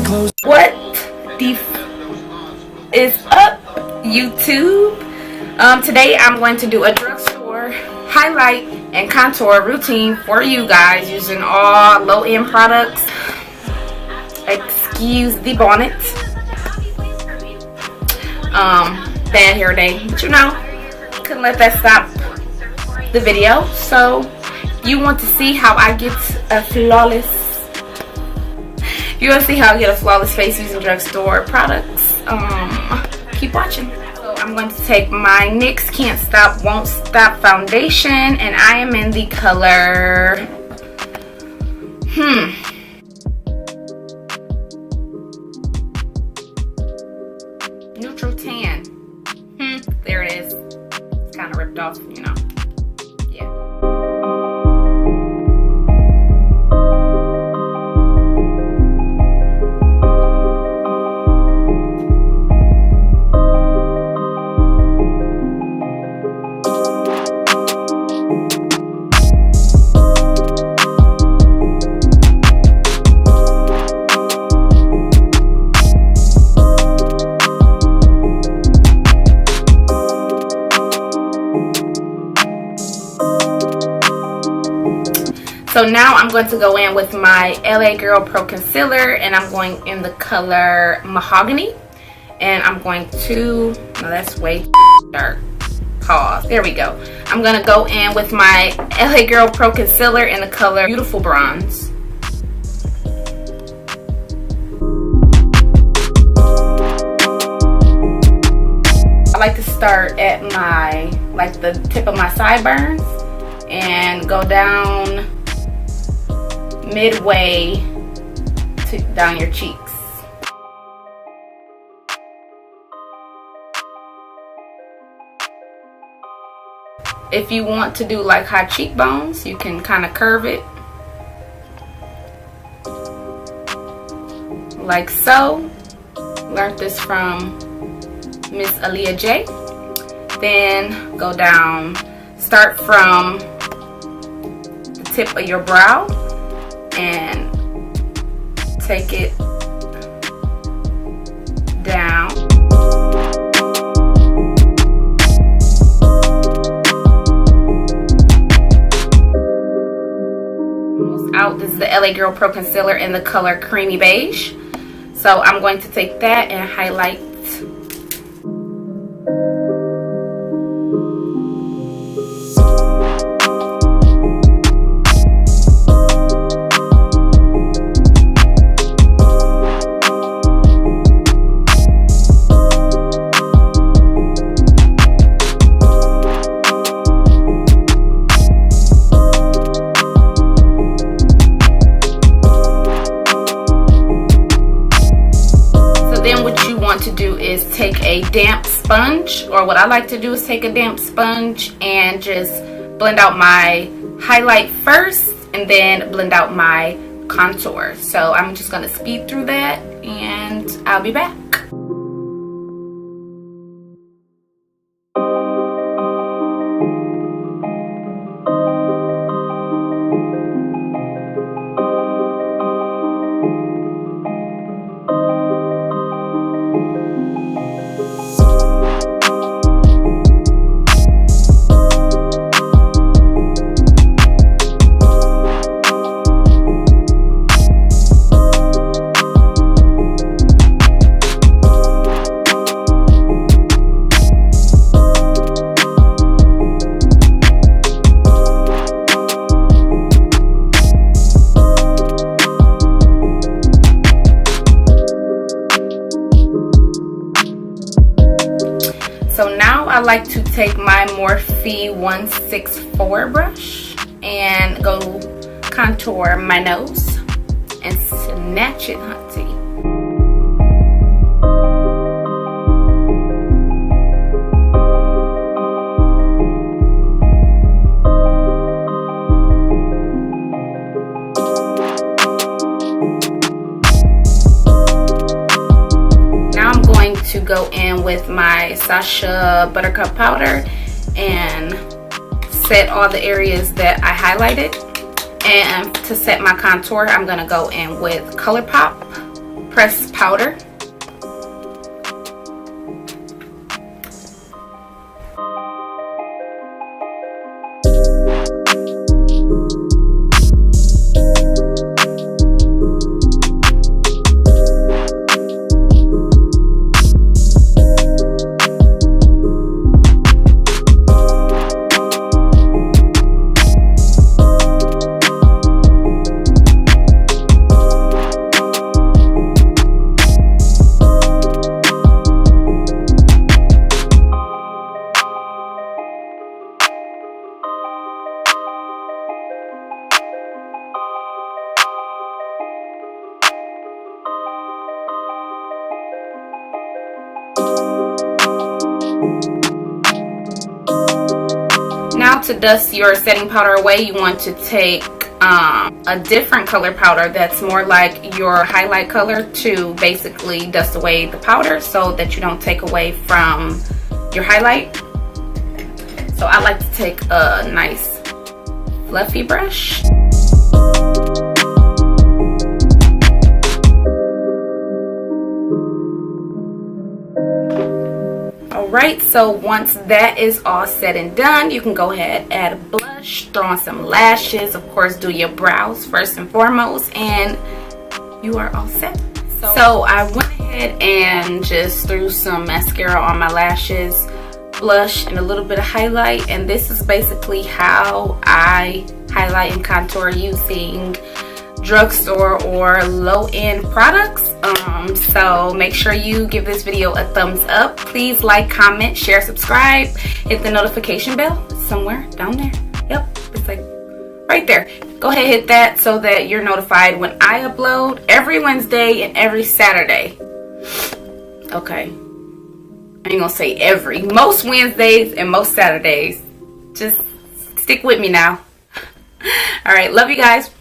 What the is up, YouTube? Today I'm going to do a drugstore highlight and contour routine for you guys using all low-end products. Excuse the bonnet. Bad hair day, but you know, couldn't let that stop the video. So if you want to see how I get a flawless, face using drugstore products, keep watching. So I'm going to take my NYX Can't Stop Won't Stop foundation, and I am in the color neutral tan. There it is. It's kind of ripped off, you know. Yeah. So now I'm going to go in with my LA Girl Pro Concealer, and I'm going in the color Mahogany. And I'm going to, no, that's way too dark. Pause. There we go. I'm going to go in with my LA Girl Pro Concealer in the color Beautiful Bronze. I like to start at my, like the tip of my sideburns and go down midway to down your cheeks. If you want to do like high cheekbones, you can kind of curve it like so. Learned this from Miss Aaliyah J. Then go down, start from the tip of your brow and take it down. Almost out. This is the LA Girl Pro Concealer in the color Creamy Beige. So I'm going to take that and highlight. To do is take a damp sponge, or what I like to do is take a damp sponge and just blend out my highlight first and then blend out my contour. So I'm just going to speed through that and I'll be back. So now I like to take my Morphe 164 brush and go contour my nose and snatch it, hunty. To go in with my SACHA Buttercup powder and set all the areas that I highlighted. And to set my contour, I'm gonna go in with ColourPop pressed powder. Now to dust your setting powder away, you want to take a different color powder that's more like your highlight color to basically dust away the powder so that you don't take away from your highlight. So I like to take a nice fluffy brush. Alright, so once that is all said and done, you can go ahead, add a blush, throw on some lashes, of course do your brows first and foremost, and you are all set. So I went ahead and just threw some mascara on my lashes, blush, and a little bit of highlight, and this is basically how I highlight and contour using drugstore or low-end products. So make sure you give this video a thumbs up. Please like, comment, share, subscribe, hit the notification bell. It's somewhere down there. Yep, it's like right there. Go ahead, hit that so that you're notified when I upload every Wednesday and every Saturday. Okay, I ain't gonna say every, most Wednesdays and most Saturdays. Just stick with me now. All right, love you guys.